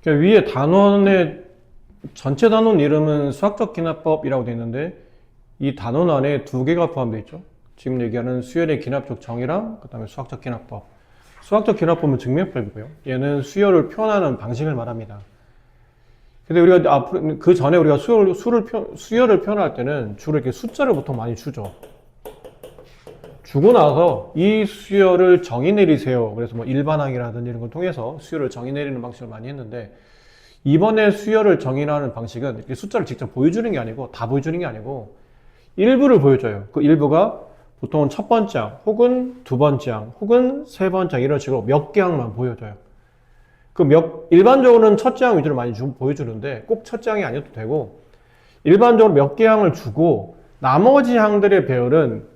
그러니까 위에 단원의 전체 단원 이름은 수학적 기납법이라고 되어 있는데 이 단원 안에 두 개가 포함되어 있죠. 지금 얘기하는 수열의 기납적 정의랑 그 다음에 수학적 기납법. 수학적 기납법은 증명법이고요. 얘는 수열을 표현하는 방식을 말합니다. 근데 우리가 앞으로 그 전에 우리가 수열을 표현할 때는 주로 이렇게 숫자를 보통 많이 주죠. 주고 나서 이 수열을 정의 내리세요. 그래서 뭐 일반항이라든지 이런 걸 통해서 수열을 정의 내리는 방식을 많이 했는데 이번에 수열을 정의하는 방식은 이렇게 숫자를 직접 보여주는 게 아니고 다 보여주는 게 아니고 일부를 보여줘요. 그 일부가 보통은 첫 번째 항 혹은 두 번째 항 혹은 세 번째 항 이런 식으로 몇 개 항만 보여줘요. 일반적으로는 첫째 항 위주로 많이 보여주는데 꼭 첫째 항이 아니어도 되고 일반적으로 몇 개 항을 주고 나머지 항들의 배열은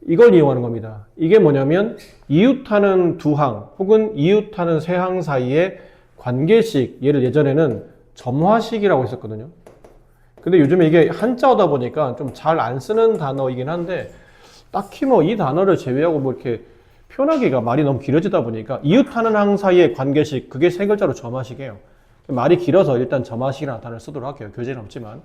이걸 이용하는 겁니다. 이게 뭐냐면 이웃하는 두 항 혹은 이웃하는 세 항 사이의 관계식, 얘를 예전에는 점화식이라고 했었거든요. 근데 요즘에 이게 한자어다 보니까 좀 잘 안 쓰는 단어이긴 한데 딱히 뭐 이 단어를 제외하고 뭐 이렇게 표현하기가 말이 너무 길어지다 보니까 이웃하는 항 사이의 관계식, 그게 세 글자로 점화식이에요. 말이 길어서 일단 점화식이라는 단어를 쓰도록 할게요. 교재는 없지만.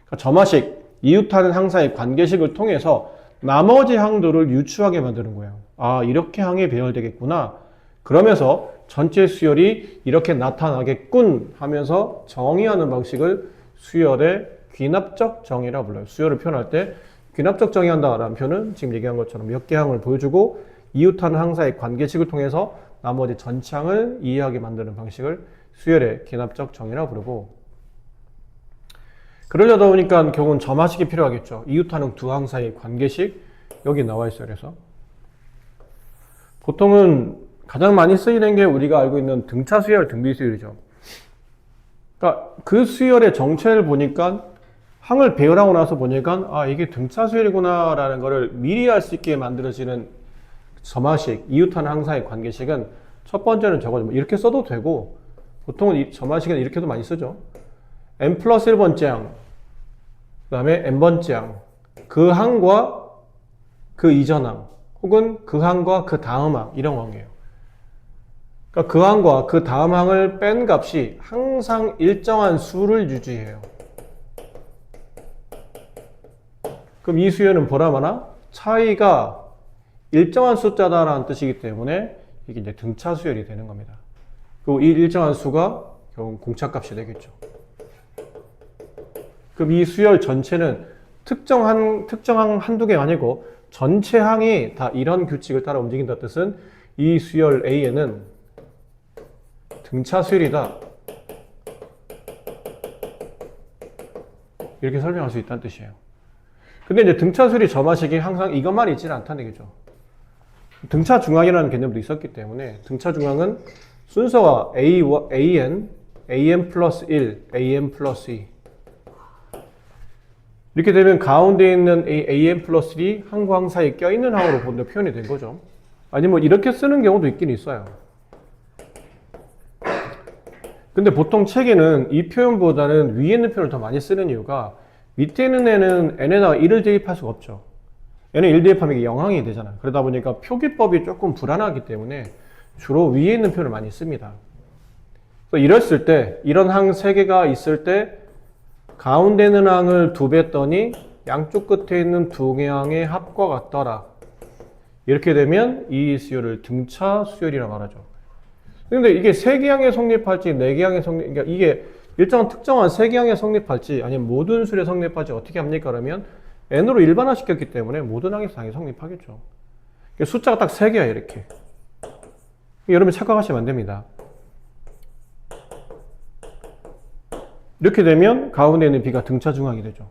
그러니까 점화식, 이웃하는 항 사이의 관계식을 통해서 나머지 항들을 유추하게 만드는 거예요. 아, 이렇게 항이 배열되겠구나. 그러면서 전체 수열이 이렇게 나타나겠군 하면서 정의하는 방식을 수열의 귀납적 정의라 불러요. 수열을 표현할 때 귀납적 정의한다라는 표현은 지금 얘기한 것처럼 몇 개 항을 보여주고 이웃하는 항사의 관계식을 통해서 나머지 전체 항을 이해하게 만드는 방식을 수열의 귀납적 정의라 부르고, 그러려다 보니까 결국은 점화식이 필요하겠죠. 이웃하는 두 항 사이의 관계식, 여기 나와 있어요. 그래서 보통은 가장 많이 쓰이는 게 우리가 알고 있는 등차 수열, 등비 수열이죠. 그러니까 그 수열의 정체를 보니까 항을 배열하고 나서 보니까 아, 이게 등차 수열이구나 라는 거를 미리 알 수 있게 만들어지는 점화식, 이웃하는 항 사이의 관계식은 첫 번째는 저거 이렇게 써도 되고, 보통은 이 점화식은 이렇게도 많이 쓰죠. n 플러스 1번째 항, 그 다음에 n번째 항, 그 항과 그 이전 항, 혹은 그 항과 그 다음 항, 이런 관계예요. 그러니까 그 항과 그 다음 항을 뺀 값이 항상 일정한 수를 유지해요. 그럼 이 수열은 보라마나 차이가 일정한 숫자다라는 뜻이기 때문에 이게 이제 등차 수열이 되는 겁니다. 그리고 이 일정한 수가 결국 공차값이 되겠죠. 그럼 이 수열 전체는 특정한 한두 개가 아니고 전체 항이 다 이런 규칙을 따라 움직인다는 뜻은 이 수열 A에는 등차 수열이다, 이렇게 설명할 수 있다는 뜻이에요. 근데 이제 등차 수열이 점화식이 항상 이것만 있지는 않다는 얘기죠. 등차 중항이라는 개념도 있었기 때문에 등차 중항은 순서가 AN 플러스 1, AN 플러스 2 이렇게 되면 가운데 있는 AN 플러스 1이 항과 항 사이에 껴있는 항으로 보는 표현이 된 거죠. 아니면 뭐 이렇게 쓰는 경우도 있긴 있어요. 근데 보통 책에는 이 표현보다는 위에 있는 표현을 더 많이 쓰는 이유가 밑에 있는 애는 n에다가 1을 대입할 수가 없죠. n에 1 대입하면 이게 0항이 되잖아요. 그러다 보니까 표기법이 조금 불안하기 때문에 주로 위에 있는 표현을 많이 씁니다. 그래서 이랬을 때, 이런 항 3개가 있을 때 가운데 있는 항을 2배 했더니 양쪽 끝에 있는 두 개 항의 합과 같더라. 이렇게 되면 이 수열을 등차 수열이라 말하죠. 근데 이게 3개 항에 성립할지 4개 항에 그러니까 이게 일정한 특정한 3개 항에 성립할지 아니면 모든 수열에 성립할지 어떻게 합니까? 그러면 n으로 일반화시켰기 때문에 모든 항에서 당연히 성립하겠죠. 숫자가 딱 3개야 이렇게. 여러분 착각하시면 안 됩니다. 이렇게 되면 가운데 있는 b가 등차 중항이 되죠.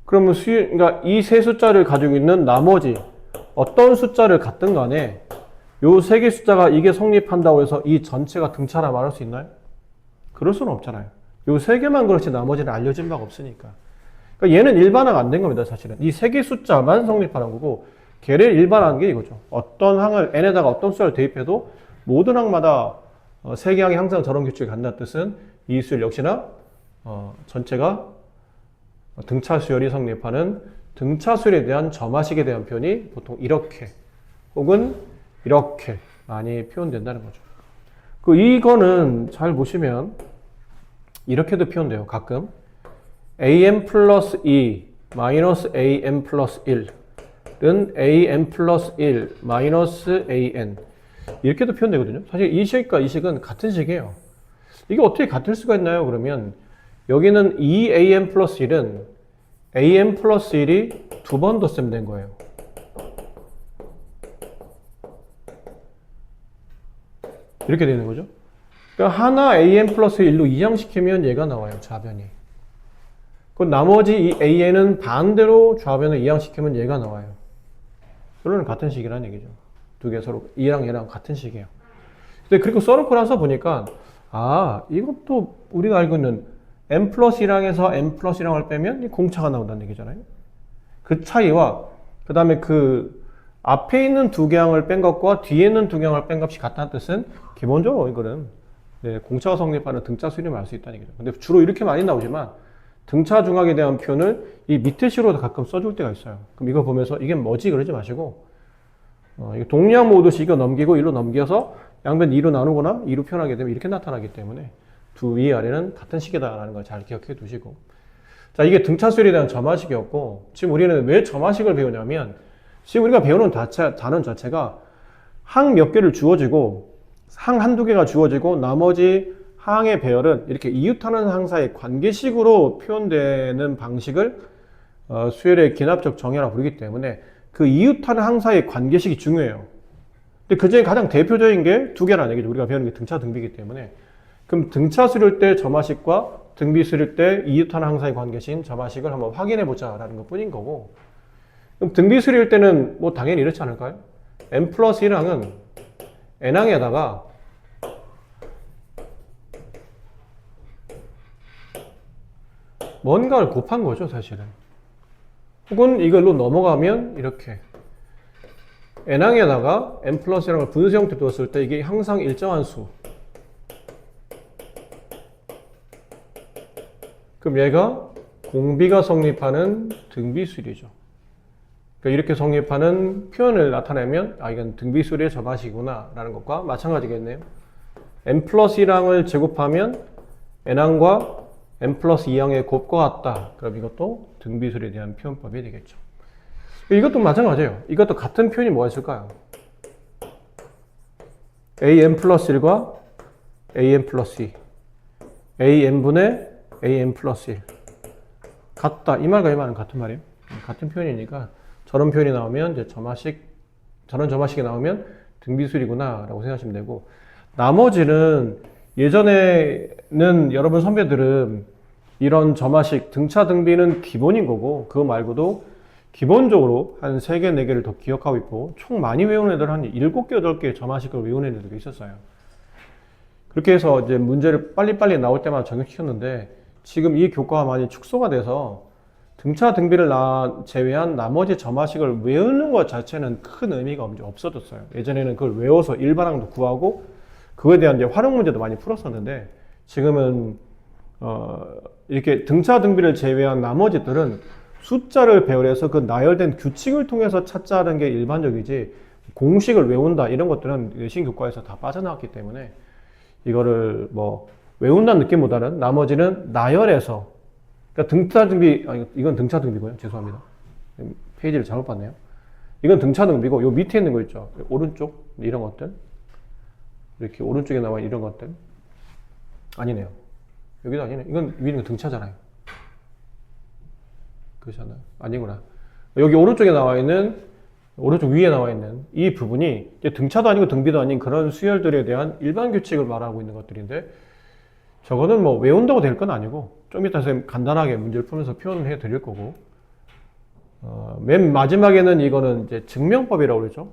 그러면 그러니까 이 세 숫자를 가지고 있는 나머지 어떤 숫자를 갖든 간에 요 3개 숫자가 이게 성립한다고 해서 이 전체가 등차라 말할 수 있나요? 그럴 수는 없잖아요. 요 3개만 그렇지 나머지는 알려진 바가 없으니까. 그러니까 얘는 일반화가 안 된 겁니다, 사실은. 이 3개 숫자만 성립하는 거고, 걔를 일반화한 게 이거죠. 어떤 항을, n에다가 어떤 숫자를 대입해도 모든 항마다 3개 항이 항상 저런 규칙을 갖는다는 뜻은 이 수열 역시나 전체가 등차 수열이 성립하는 등차 수열에 대한 점화식에 대한 표현이 보통 이렇게 혹은 이렇게 많이 표현된다는 거죠. 이거는 잘 보시면 이렇게도 표현돼요. 가끔 am 플러스 2 마이너스 am 플러스 1은 am 플러스 1 마이너스 an 이렇게도 표현되거든요. 사실 이 식과 이 식은 같은 식이에요. 이게 어떻게 같을 수가 있나요? 그러면 여기는 2am 플러스 1은 am 플러스 1이 두 번 더 셈된 거예요. 이렇게 되는 거죠. 그러니까 하나 am 플러스 1로 이항시키면 얘가 나와요. 좌변이. 그 나머지 이 an은 반대로 좌변을 이항시키면 얘가 나와요. 결론은 같은 식이라는 얘기죠. 두 개 서로 얘랑 얘랑 같은 식이에요. 근데 그리고 써놓고 나서 보니까 이것도 우리가 알고 있는 m 플러스 1항에서 m 플러스 1항을 빼면 공차가 나온다는 얘기잖아요. 그 차이와 그 다음에 그 앞에 있는 두 개항을 뺀 것과 뒤에 있는 두 개항을 뺀 값이 같다는 뜻은 기본적으로 이거는 공차가 성립하는 등차 수렴을 알 수 있다는 얘기죠. 근데 주로 이렇게 많이 나오지만 등차 중학에 대한 표현을 이 밑에 식으로도 가끔 써줄 때가 있어요. 그럼 이거 보면서 이게 뭐지 그러지 마시고 동량 모드식 이거 넘기고 1로 넘겨서 양변 2로 나누거나 2로 표현하게 되면 이렇게 나타나기 때문에 두 위 아래는 같은 식이다라는 걸 잘 기억해 두시고, 자, 이게 등차수열에 대한 점화식이었고, 지금 우리는 왜 점화식을 배우냐면 지금 우리가 배우는 단원 자체가 항 몇 개를 주어지고 항 한두 개가 주어지고 나머지 항의 배열은 이렇게 이웃하는 항사의 관계식으로 표현되는 방식을 수열의 기납적 정의라고 부르기 때문에 그 이웃하는 항사의 관계식이 중요해요. 근데 그 중에 가장 대표적인 게 두 개라는 얘기죠. 우리가 배우는 게 등차 등비이기 때문에. 그럼 등차 수릴 때 점화식과 등비 수릴 때 이웃하는 항사의 관계식인 점화식을 한번 확인해 보자라는 것 뿐인 거고, 그럼 등비 수릴 때는 뭐 당연히 이렇지 않을까요? m 플러스 1항은 n항에다가 뭔가를 곱한 거죠, 사실은. 혹은 이걸로 넘어가면 이렇게 n항에다가 m 플러스 1항을 분수 형태 뒀을 때 이게 항상 일정한 수. 그럼 얘가 공비가 성립하는 등비수열이죠. 그러니까 이렇게 성립하는 표현을 나타내면 이건 등비수열의 점화식이구나 라는 것과 마찬가지겠네요. m 플러스 1항을 제곱하면 n항과 m 플러스 2항의 곱과 같다. 그럼 이것도 등비수열에 대한 표현법이 되겠죠. 이것도 마찬가지예요. 이것도 같은 표현이 뭐가 있을까요? am 플러스 1과 am 플러스 2 am분의 am 플러스 1 같다. 이 말과 이 말은 같은 말이에요. 같은 표현이니까 저런 표현이 나오면 이제 저런 점화식이 나오면 등비수열이구나 라고 생각하시면 되고, 나머지는 예전에는 여러분 선배들은 이런 점화식 등차 등비는 기본인 거고, 그거 말고도 기본적으로 한 3개, 4개를 더 기억하고 있고, 총 많이 외우는 애들 한 7개, 8개의 점화식을 외우는 애들도 있었어요. 그렇게 해서 이제 문제를 빨리빨리 나올 때마다 적용시켰는데, 지금 이 교과가 많이 축소가 돼서 등차 등비를 제외한 나머지 점화식을 외우는 것 자체는 큰 의미가 없어졌어요. 예전에는 그걸 외워서 일반항도 구하고 그거에 대한 이제 활용 문제도 많이 풀었었는데, 지금은 이렇게 등차 등비를 제외한 나머지들은 숫자를 배열해서 그 나열된 규칙을 통해서 찾자는 게 일반적이지, 공식을 외운다 이런 것들은 외신 교과에서 다 빠져나왔기 때문에 이거를 뭐 외운다는 느낌보다는 나머지는 나열해서, 그러니까 등차 등비, 이건 등차 등비고요. 죄송합니다. 페이지를 잘못 봤네요. 이건 등차 등비고, 요 밑에 있는 거 있죠. 오른쪽, 이런 것들. 이렇게 오른쪽에 나와 있는 이런 것들. 아니네요. 여기도 아니네. 이건 위에 있는 거 등차잖아요. 그렇잖아요. 아니구나. 여기 오른쪽에 나와 있는, 오른쪽 위에 나와 있는 이 부분이 등차도 아니고 등비도 아닌 그런 수열들에 대한 일반 규칙을 말하고 있는 것들인데, 저거는 뭐 외운다고 될 건 아니고 좀 이따 선생님 간단하게 문제를 풀면서 표현을 해 드릴 거고, 맨 마지막에는 이거는 이제 증명법이라고 그러죠.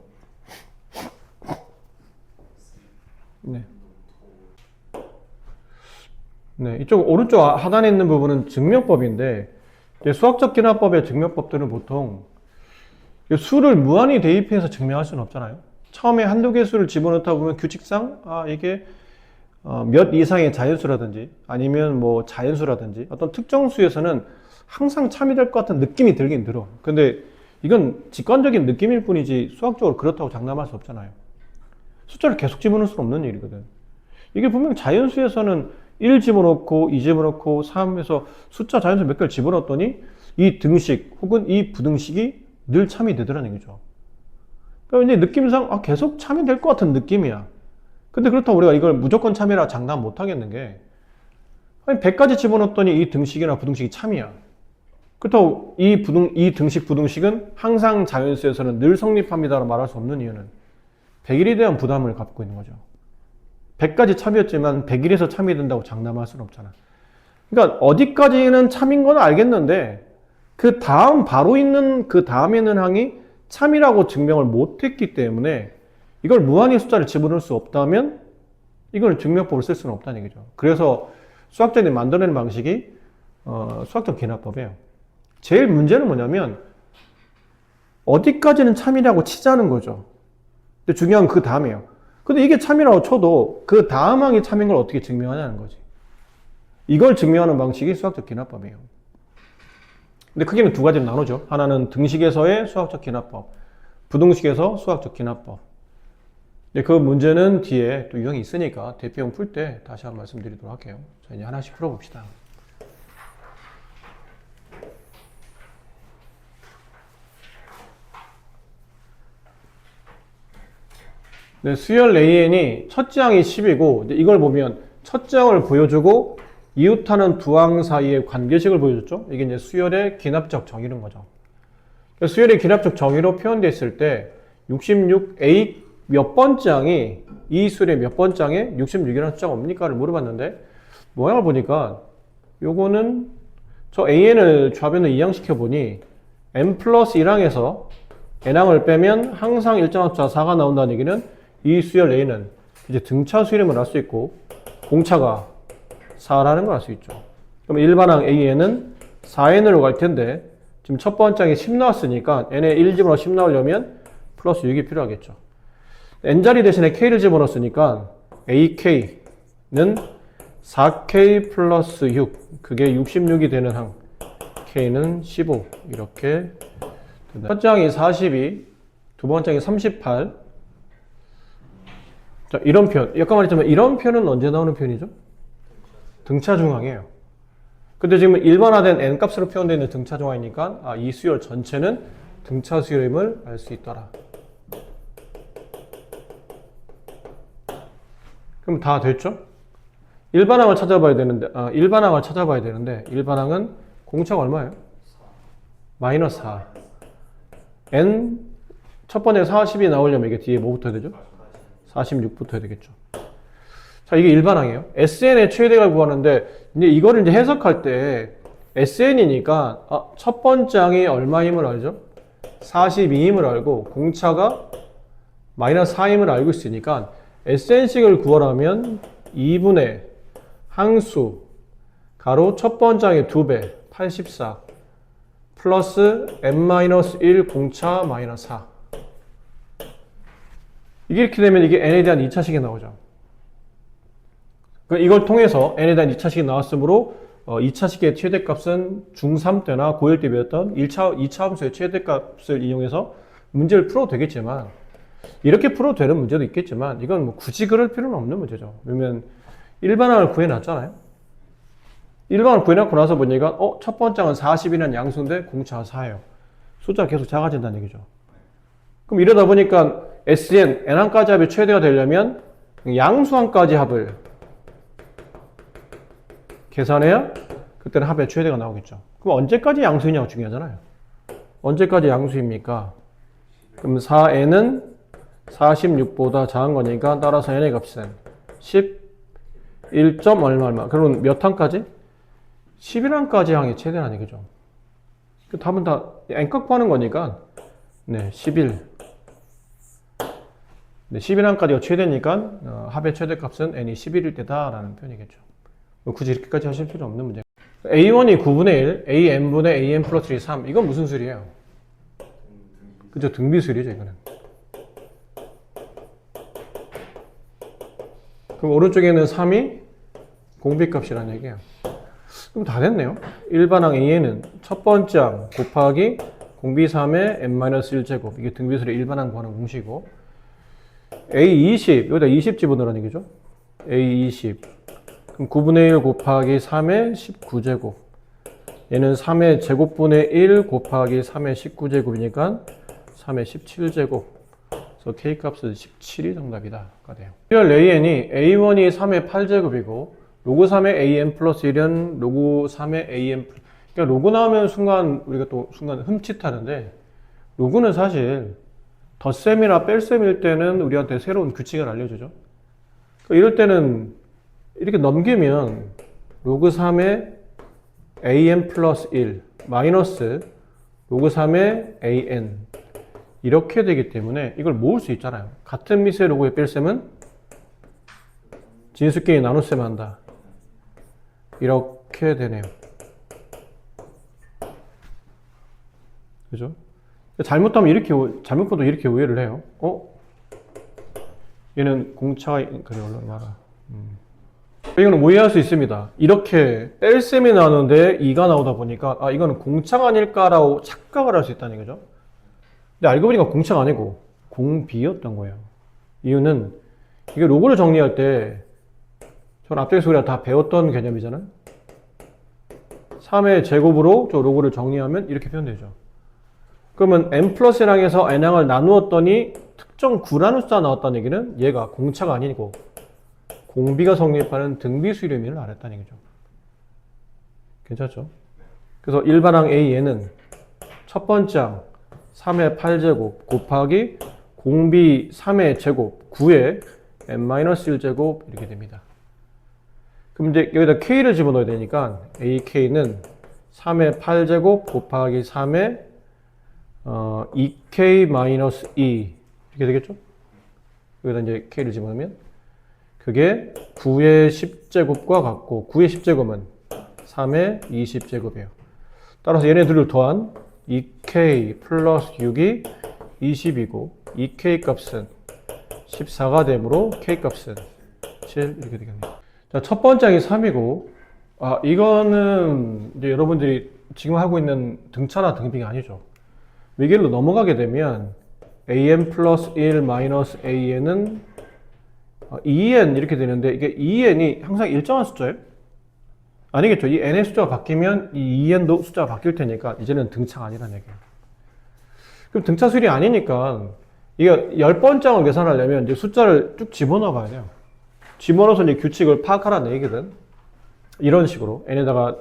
네, 이쪽 오른쪽 하단에 있는 부분은 증명법인데, 수학적 기납법의 증명법들은 보통 수를 무한히 대입해서 증명할 수는 없잖아요. 처음에 한두 개 수를 집어넣다 보면 규칙상 이게 몇 이상의 자연수라든지 아니면 뭐 자연수라든지 어떤 특정 수에서는 항상 참여될 것 같은 느낌이 들긴 들어. 근데 이건 직관적인 느낌일 뿐이지 수학적으로 그렇다고 장담할 수 없잖아요. 숫자를 계속 집어넣을 수는 없는 일이거든. 이게 분명 자연수에서는 1 집어넣고 2 집어넣고 3에서 숫자 자연수 몇 개를 집어넣었더니 이 등식 혹은 이 부등식이 늘 참이 되더라는 얘기죠. 그러니까 이제 느낌상 계속 참이 될 것 같은 느낌이야. 근데 그렇다고 우리가 이걸 무조건 참이라 장담 못 하겠는 게, 아니 100가지 집어넣었더니 이 등식이나 부등식이 참이야. 그렇다고 이 등식 부등식은 항상 자연수에서는 늘 성립합니다라고 말할 수 없는 이유는 100일에 대한 부담을 갖고 있는 거죠. 100가지 참이었지만 100일에서 참이 된다고 장담할 수는 없잖아. 그러니까 어디까지는 참인 건 알겠는데 그 다음 바로 있는 그 다음에 있는 항이 참이라고 증명을 못했기 때문에 이걸 무한히 숫자를 집어넣을 수 없다면 이걸 증명법을 쓸 수는 없다는 얘기죠. 그래서 수학자들이 만들어낸 방식이 수학적 기납법이에요. 제일 문제는 뭐냐면 어디까지는 참이라고 치자는 거죠. 근데 중요한 건 그 다음이에요. 근데 이게 참이라고 쳐도 그 다음 항이 참인 걸 어떻게 증명하냐는 거지. 이걸 증명하는 방식이 수학적 기납법이에요. 근데 크게는 두 가지로 나누죠. 하나는 등식에서의 수학적 기납법, 부등식에서 수학적 기납법. 근데 그 문제는 뒤에 또 유형이 있으니까 대표형 풀 때 다시 한번 말씀드리도록 할게요. 자, 이제 하나씩 풀어봅시다. 네, 수열 AN이 첫째 항이 10이고 이걸 보면 첫째 항을 보여주고 이웃하는 두 항 사이의 관계식을 보여줬죠. 이게 이제 수열의 기납적 정의인 거죠. 수열의 기납적 정의로 표현되어 있을 때 66A 몇 번째 항이 이 수열의 몇 번째 항에 66이라는 숫자가 뭡니까를 물어봤는데 모양을 보니까 요거는 저 AN을 좌변을 이항시켜 보니 n 플러스 1항에서 n항을 빼면 항상 일정한 숫자 4가 나온다는 얘기는 이 수열 A는 이제 등차 수열임을 알 수 있고 공차가 4라는 걸 알 수 있죠. 그럼 일반항 AN은 4n으로 갈 텐데 지금 첫 번째 항에 10 나왔으니까 n에 1 집어넣어 10 나오려면 플러스 6이 필요하겠죠. n자리 대신에 k를 집어넣었으니까 AK는 4K 플러스 6 그게 66이 되는 항 K는 15 이렇게 첫째 항이 42 두 번째 항이 38 자, 이런 표현, 약간 말했지만 이런 표현은 언제 나오는 표현이죠? 등차 중항이에요. 근데 지금 일반화된 n 값으로 표현되어 있는 등차 중항이니까 이 수열 전체는 등차 수열임을 알 수 있더라. 그럼 다 됐죠? 일반항을 찾아봐야 되는데 일반항은 공차가 얼마예요? 마이너스 4. n 첫 번째 40이 나오려면 이게 뒤에 뭐 붙어야 되죠? 46 붙어야 되겠죠. 자, 이게 일반항이에요. SN의 최대값을 구하는데, 이제 이거를 이제 해석할 때, SN이니까, 첫 번째 항이 얼마임을 알죠? 42임을 알고, 공차가 마이너스 4임을 알고 있으니까, SN식을 구하려면 2분의 항수, 가로 첫 번째 항의 2배, 84, 플러스 n-1 공차 마이너스 4. 이게 이렇게 되면 이게 n에 대한 2차식이 나오죠. 이걸 통해서 n에 대한 2차식이 나왔으므로 2차식의 최대값은 중3 때나 고1 때 배웠던 2차 함수의 최대값을 이용해서 문제를 풀어도 되겠지만 이렇게 풀어도 되는 문제도 있겠지만 이건 뭐 굳이 그럴 필요는 없는 문제죠. 왜냐면 일반항을 구해놨잖아요. 일반항을 구해놓고 나서 보니까 첫 번째 항은 40이라는 양수인데 공차가 4예요. 숫자가 계속 작아진다는 얘기죠. 그럼 이러다 보니까 SN, N항까지 합이 최대가 되려면 양수항까지 합을 계산해야 그때는 합의 최대가 나오겠죠. 그럼 언제까지 양수이냐가 중요하잖아요. 언제까지 양수입니까? 그럼 4N은 46보다 작은 거니까 따라서 N의 값은 11. 얼마. 그러면 몇 항까지? 11항까지 항이 최대라는 얘기죠. 그 답은 다 N값 구하는 거니까 네, 11. 네, 11항까지가 최대니까 합의 최대값은 n이 11일 때다라는 표현이겠죠. 굳이 이렇게까지 하실 필요 없는 문제. a1이 9분의 1, an분의 an 플러스 1이 3. 이건 무슨 수리예요? 그죠? 등비수리죠, 이거는. 그럼 오른쪽에는 3이 공비값이라는 얘기예요. 그럼 다 됐네요. 일반항 an은 첫 번째 항 곱하기 공비 3의 n-1제곱. 이게 등비수리 일반항 구하는 공식이고 A20, 여기다 20 집어넣으라는 얘기죠. A 20. 그럼 9분의 1 곱하기 3의 19제곱. 얘는 3의 제곱분의 1 곱하기 3의 19제곱이니까 3의 17제곱. 그래서 K값은 17이 정답이다가 돼요. 리얼 AN이 A1이 3의 8제곱이고 로그 3의 AN 플러스 1은 로그 3의 AN 플러스, 그러니까 로그 나오면 순간 우리가 또 순간 흠칫하는데, 로그는 사실 덧셈이나 뺄셈일 때는 우리한테 새로운 규칙을 알려주죠. 그러니까 이럴 때는 이렇게 넘기면 로그 3의 AN 플러스 1 마이너스 로그 3의 AN 이렇게 되기 때문에 이걸 모을 수 있잖아요. 같은 밑의 로그의 뺄셈은 진수끼리 나눗셈 한다. 이렇게 되네요. 그죠? 잘못하면 이렇게, 잘못해도 이렇게 오해를 해요. 얘는 공차가, 그래, 얼른 말아. 이거는 오해할 수 있습니다. 이렇게 뺄셈이 나오는데 2가 나오다 보니까, 아, 이거는 공차가 아닐까라고 착각을 할 수 있다는 거죠. 근데 알고 보니까 공차가 아니고 공비였던 거예요. 이유는 이게 로그를 정리할 때, 전 앞쪽에서 우리가 다 배웠던 개념이잖아요. 3의 제곱으로 저 로그를 정리하면 이렇게 표현되죠. 그러면 n 플러스 1항에서 n항을 나누었더니 특정 구라는 숫자가 나왔다는 얘기는 얘가 공차가 아니고 공비가 성립하는 등비수열 의미를 알았다는 얘기죠. 괜찮죠? 그래서 일반항 AN은 첫 번째 항 3의 8제곱 곱하기 공비 3의 제곱 9의 n-1제곱 이렇게 됩니다. 그럼 이제 여기다 K를 집어넣어야 되니까 AK는 3의 8제곱 곱하기 3의 2K-2 이렇게 되겠죠? 여기다 이제 K를 집어넣으면 그게 9의 10제곱과 같고 9의 10제곱은 3의 20제곱이에요. 따라서 얘네들을 더한 2K 플러스 6이 20이고 2K 값은 14가 되므로 K 값은 7 이렇게 되겠네요. 자, 첫 번째 항이 3이고, 아, 이거는 이제 여러분들이 지금 하고 있는 등차나 등비가 아니죠. 위계로 넘어가게 되면 AN 플러스 1 마이너스 AN은 2n 이렇게 되는데, 이게 2n이 항상 일정한 숫자예요? 아니겠죠. 이 n의 숫자가 바뀌면 이 2n도 숫자가 바뀔 테니까 이제는 등차가 아니라는 얘기예요. 그럼 등차수열이 아니니까 이게 10번째 항을 계산하려면 이제 숫자를 쭉 집어넣어 봐야 돼요. 집어넣어서 이제 규칙을 파악하라는 얘기거든. 이런 식으로 n에다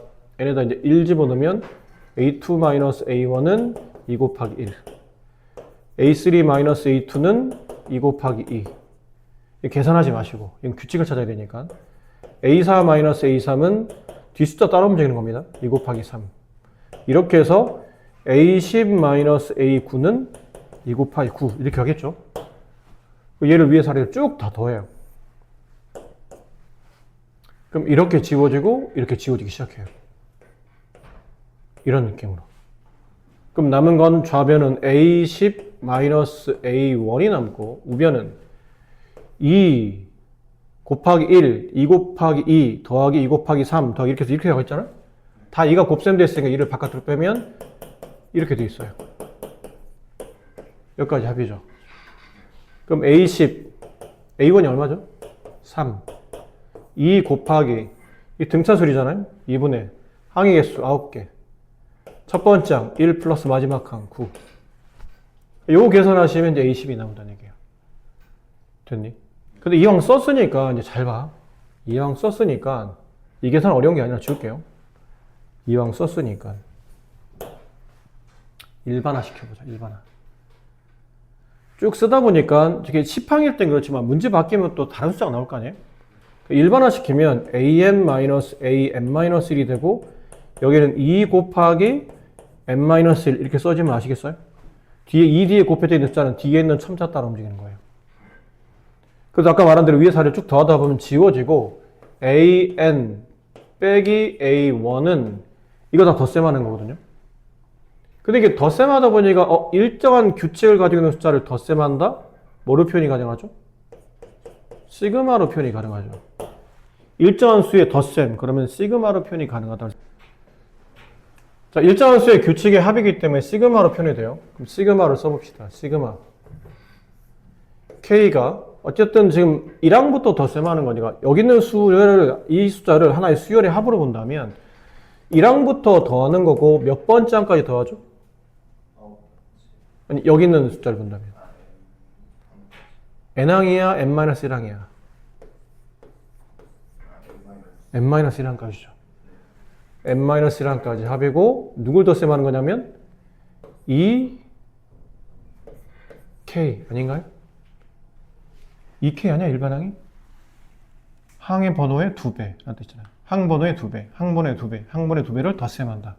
이제 1 집어넣으면 a2-a1은 2 곱하기 1, a3-a2는 2 곱하기 2. 계산하지 마시고 이건 규칙을 찾아야 되니까 a4-a3은 뒷숫자 따로 움직이는 겁니다. 2 곱하기 3. 이렇게 해서 a10-a9는 2 곱하기 9 이렇게 하겠죠. 얘를 위에 사례를 쭉 다 더해요. 그럼 이렇게 지워지고 이렇게 지워지기 시작해요. 이런 느낌으로. 그럼 남은 건 좌변은 A10-A1이 남고 우변은 2 곱하기 1, 2 곱하기 2 더하기 2 곱하기 3 더하기 이렇게 해서 이렇게 하고 있잖아요. 다 2가 곱셈되어 있으니까 2를 바깥으로 빼면 이렇게 돼 있어요. 여기까지 합이죠. 그럼 A10, A1이 얼마죠? 3. 2 곱하기 이 등차수열이잖아요. 2분의 항의 개수 9개. 첫 번째 항 1 플러스 마지막 항 9. 요거 계산하시면 이제 A10이 나온다는 얘기예요. 됐니? 근데 이왕 썼으니까 이제 잘 봐. 이왕 썼으니까 이 계산 어려운 게 아니라 지울게요. 이왕 썼으니까 일반화 시켜보자. 일반화. 쭉 쓰다 보니까 이게 10항일 땐 그렇지만 문제 바뀌면 또 다른 숫자가 나올 거 아니에요? 일반화 시키면 an-an-1이 되고 여기는 2 곱하기 n-1 이렇게 써지면 아시겠어요? 뒤에 2 뒤에 곱해져 있는 숫자는 뒤에 있는 첨자 따라 움직이는 거예요. 그래서 아까 말한 대로 위에 사를 쭉 더하다 보면 지워지고 an 빼기 a1은 이거 다 덧셈하는 거거든요. 근데 이게 덧셈하다 보니까 일정한 규칙을 가지고 있는 숫자를 덧셈한다? 뭐로 표현이 가능하죠? 시그마로 표현이 가능하죠. 일정한 수의 덧셈, 그러면 시그마로 표현이 가능하다. 자, 일정한 수의 규칙의 합이기 때문에 시그마로 표현이 돼요. 그럼 시그마를 써봅시다. 시그마. K가 어쨌든 지금 1항부터 덧셈하는 거니까 여기 있는 수를 이 숫자를 하나의 수열의 합으로 본다면 1항부터 더하는 거고 몇 번째 항까지 더하죠? 아니 여기 있는 숫자를 본다면 n항이야 n-1항이야? n-1항까지죠. n-1항까지 합이고 누굴 덧셈하는 거냐면 2k 아닌가요? 2k 아니야 일반항이? 항의 번호의 2배 라는 뜻이잖아요. 항 번호의 2배, 항 번호의 2배, 항 번호의 2배를 덧셈한다.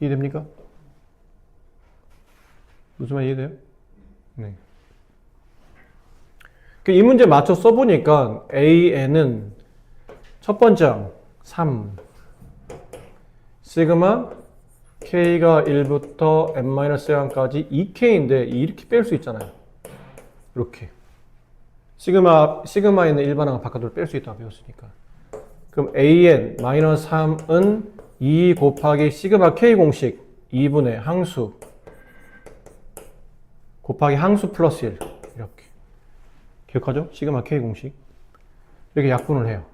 이해됩니까? 무슨 말 이해돼요? 네. 이 문제 맞춰 써보니까 AN은 첫 번째 항 3 시그마 K가 1부터 n-1항까지 2K인데 이렇게 뺄 수 있잖아요. 이렇게 시그마에 있는 일반항을 바깥으로 뺄 수 있다고 배웠으니까. 그럼 AN-3은 2 곱하기 시그마 K 공식 2분의 항수 곱하기 항수 플러스 1 이렇게 기억하죠? 시그마 K 공식 이렇게 약분을 해요.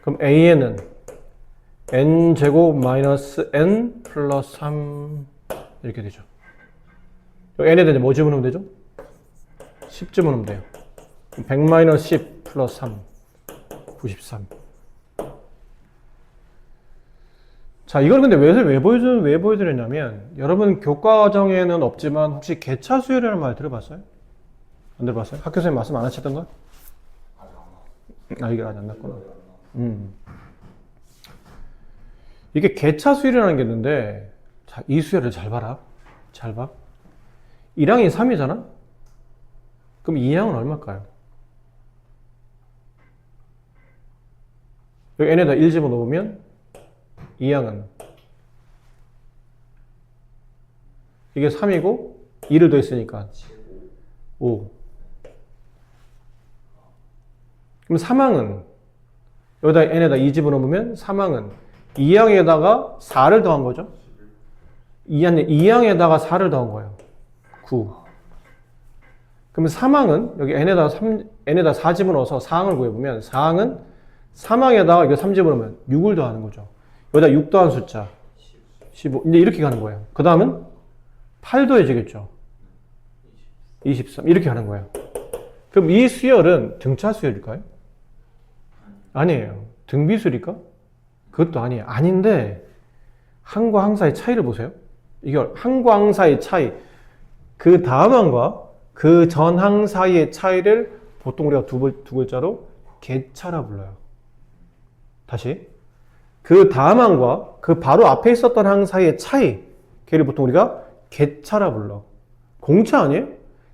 그럼 AN은 n제곱 마이너스 n 플러스 3 이렇게 되죠. n에 대해 뭐 집어넣으면 되죠? 10 집어넣으면 돼요. 100 마이너스 10 플러스 3 93. 자, 이걸 근데 왜 보여드렸냐면 여러분 교과과정에는 없지만 혹시 개차 수열이라는 말 들어봤어요? 안 들어봤어요? 학교 선생님 말씀 안 하셨던가? 이게 아직 안 났구나. 이게 개차 수열이라는 게 있는데 자, 이 수열을 잘 봐라. 잘 봐. 1항이 3이잖아? 그럼 2항은 얼마일까요? 여기 n에다 1 집어넣으면 2항은 이게 3이고 2를 더했으니까 5. 그럼 3항은 여기다 n에다 2 집어넣으면 3항은 2항에다가 4를 더한 거죠. 2항에다가 4를 더한 거예요. 9. 그럼 3항은 여기 n에다 4 집어넣어서 4항을 구해보면 4항은 3항에다가 이거 3 집어넣으면 6을 더하는 거죠. 여기다 6 더한 숫자 15. 이제 이렇게 가는 거예요. 그 다음은 8 더해지겠죠. 23. 이렇게 가는 거예요. 그럼 이 수열은 등차 수열일까요? 아니에요. 등비수일까? 그것도 아니에요. 아닌데 항과 항사의 차이를 보세요. 이걸 항과 항사의 차이, 그 다음 항과 그 전 항 사이의 차이를 보통 우리가 두 글자로 개차라 불러요. 다시 그 다음 항과 그 바로 앞에 있었던 항 사이의 차이, 걔를 보통 우리가 개차라 불러. 공차 아니에요?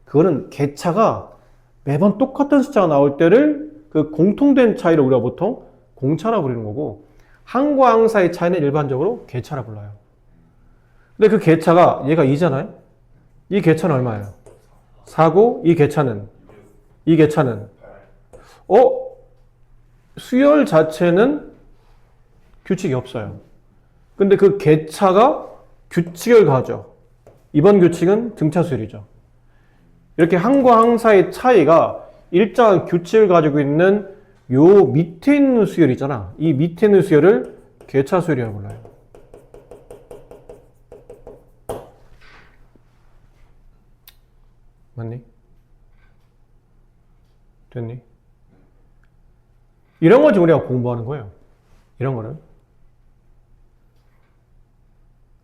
그거는 개차가 매번 똑같은 숫자가 나올 때를 그 공통된 차이를 우리가 보통 공차라 부르는 거고, 항과 항 사이의 차이는 일반적으로 개차라 불러요. 근데 그 개차가 얘가 2잖아요? 이 개차는 얼마예요? 4고 이 개차는 수열 자체는 규칙이 없어요. 근데 그 개차가 규칙을 가져. 이번 규칙은 등차 수열이죠. 이렇게 항과 항 사이의 차이가 일정한 규칙을 가지고 있는 요 밑에 있는 수열 있잖아. 이 밑에 있는 수열을 개차 수열이라고 불러요. 맞니? 됐니? 이런 걸 지금 우리가 공부하는 거예요. 이런 거를.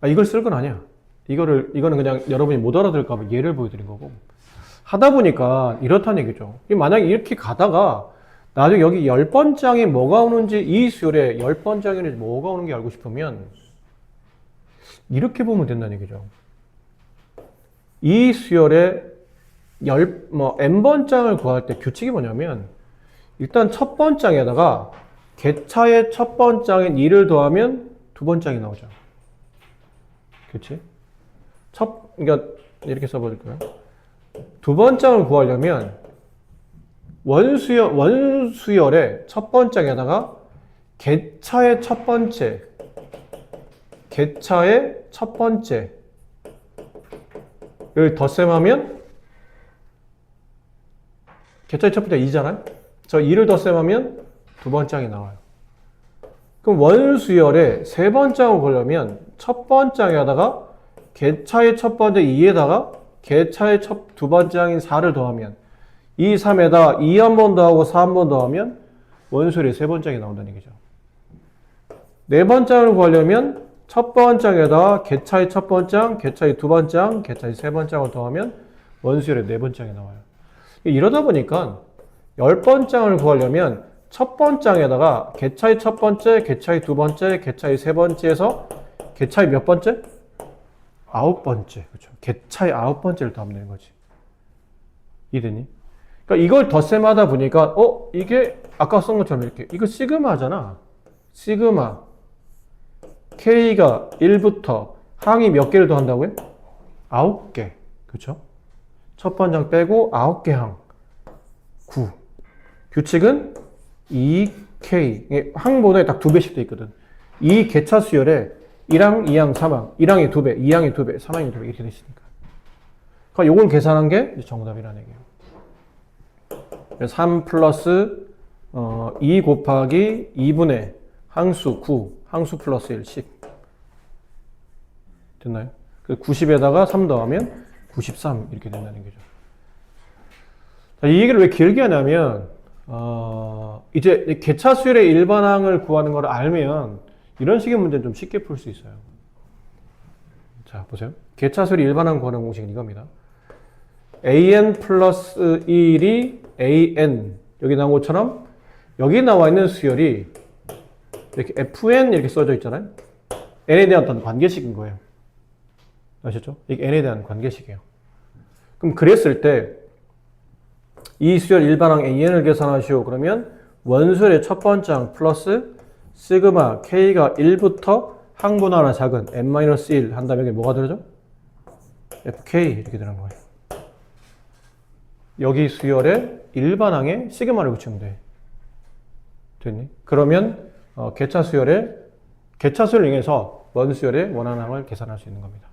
이걸 쓸 건 아니야. 이거는 그냥 여러분이 못 알아들을까 봐 예를 보여드린 거고. 하다 보니까 이렇다는 얘기죠. 만약에 이렇게 가다가 나중에 여기 10번째 항에 뭐가 오는지, 이 수열에 10번째 항에 뭐가 오는지 알고 싶으면 이렇게 보면 된다는 얘기죠. 이 수열에 n번째 항을 구할 때 규칙이 뭐냐면, 일단 첫 번째 항에다가 개차의 첫 번째 항인 2를 더하면 두 번째 항이 나오죠. 그치? 그러니까 이렇게 써버릴까요? 두 번째 항을 구하려면 원수열의 첫 번째 항에다가 개차의 첫 번째를 덧셈하면 개차의 첫 번째 2잖아요. 저 2를 덧셈하면 두 번째 항이 나와요. 그럼 원수열의 세 번째 항을 구하려면 첫 번째 항에다가 개차의 첫 번째 2에다가 개차의 두 번째 항인 4를 더하면 2, 3에다 2 한 번 더하고 4 한 번 더하면 원수열의 세 번째 항이 나온다는 얘기죠. 네 번째 항을 구하려면 첫 번째 항에다가 개차의 첫 번째 항, 개차의 두 번째 항, 개차의 세 번째 항을 더하면 원수열의 네 번째 항이 나와요. 이러다 보니까 10번째 항을 구하려면 첫 번째 항에다가 개차의 첫 번째, 개차의 두 번째, 개차의 세 번째에서 개차의 몇 번째? 9번째. 그렇죠. 개차의 9번째를 더하면 되는 거지. 이해되니? 그러니까 이걸 덧셈하다 보니까 이게 아까 쓴 것처럼 이렇게 이거 시그마잖아. 시그마 K가 1부터 항이 몇 개를 더한다고요? 9개. 그렇죠? 첫 번째 항 빼고 9개 항. 9. 규칙은 2K. 항번호에 딱 2배씩 돼 있거든. 이 개차 수열에 1항, 2항, 3항. 1항에 2배, 2항에 2배, 3항에 2배 이렇게 돼 있으니까. 그러니까 요건 계산한 게 정답이라는 얘기예요. 3 플러스 2 곱하기 2분의 항수 9, 항수 플러스 1, 10. 됐나요? 90에다가 3 더하면 93 이렇게 된다는 거죠. 자, 이 얘기를 왜 길게 하냐면 이제 개차 수열의 일반항을 구하는 걸 알면 이런 식의 문제는 좀 쉽게 풀 수 있어요. 자, 보세요. 개차 수열의 일반항 구하는 공식은 이겁니다. an 플러스 1이 an 여기 나온 것처럼 여기 나와 있는 수열이 이렇게 fn 이렇게 써져 있잖아요. n에 대한 어떤 관계식인 거예요. 아셨죠? 이게 n에 대한 관계식이에요. 그럼 그랬을 때 이 수열 일반항 an을 계산하시오. 그러면 원수열의 첫 번째 항 플러스 시그마 k가 1부터 항분 하나 작은 n-1 한 다음에 여기 뭐가 들어죠? fk 이렇게 되는 거예요. 여기 수열의 일반항에 시그마를 붙이면 돼. 됐니? 그러면 개차 수열을 이용해서 원수열의 원한항을 계산할 수 있는 겁니다.